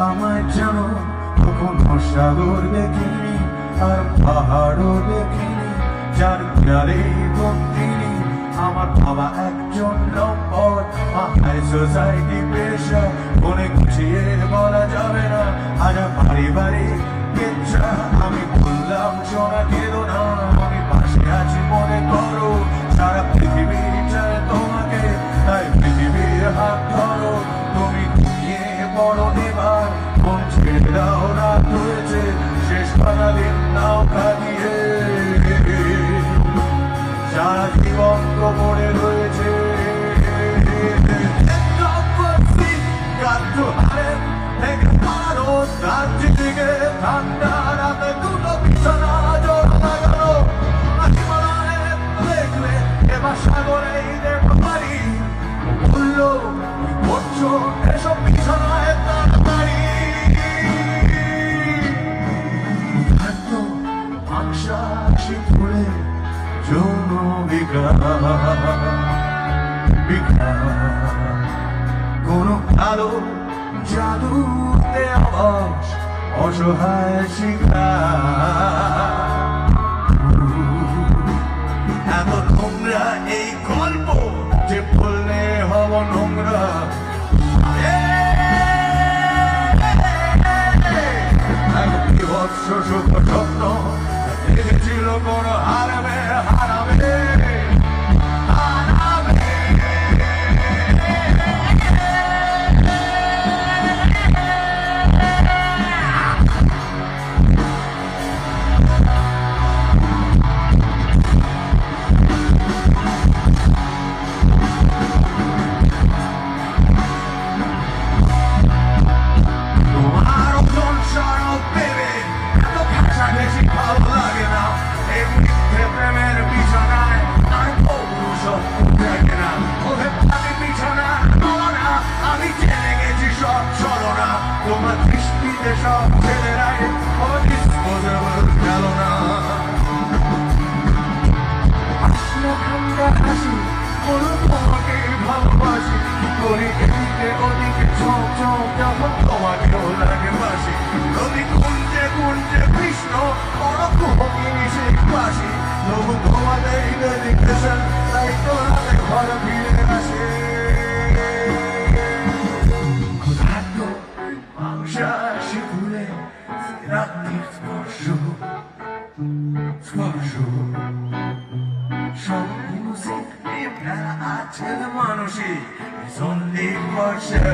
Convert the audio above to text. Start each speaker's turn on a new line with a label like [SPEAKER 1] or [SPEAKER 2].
[SPEAKER 1] আমায় জানো কখনো সাগর দেখিনি আর পাহাড়ও দেখিনি যার কিনারে বন্দিনী আমার বাবা একজন নম্বর হাই সোসাইটি পেশা মনে গুছিয়ে বলা যাবে না আজ পারিবারিক ইচ্ছা আমি বললাম সোনা কেঁদো না আমি পাশে আছি মনে করো সারা পৃথিবী চায় তোমাকে তাই পৃথিবীর হাত ধরো তুমি ঘুমিয়ে পড়ো এবার মন ছেড়ে দাও রাত হয়েছে শেষ পাতা দিন নাও কাটিয়ে সারা জীবন তো পড়ে রয়েছে দার্জিলিংয়ে ঠান্ডা রাতে দুটো বিছানা জোড়া লাগানো হিমালয়ে দেখলে এবার সাগরেই দেখো পারি বললো করছো এসব বিছানায় তাড়াতাড়ি মাংসাশী ফুলে যৌন কোনো কালো জাদুতে আবাস অসহায় শিকার এত নোংরা এই গল্প যে বললে হব নোংরা বিভৎস সুখ স্বপ্ন দেখেছিল কোনো হারাবে হারাবে তোমার দৃষ্টিতে সব ছেলেরাই অডিসপোজেবল গেল না আসলো ঠান্ডা হাসি বলো তোমাকে ভালোবাসি করি এদিকে ওদিকে চোখ চোখ যখন তোমাকেও লাগে বাসি নদী কুঞ্জে কুঞ্জে কৃষ্ণ বড় কুহকিনি সেই বাসি তবু তোমাদের ডেডিকেশন তাই তো রাতে ঘর ফিরে আসে মাংসাশী ফুলে রাত্রির স্পর্শ স্পর্শ সব মিউজিক আছে মানুষই সন্ধি বর্ষা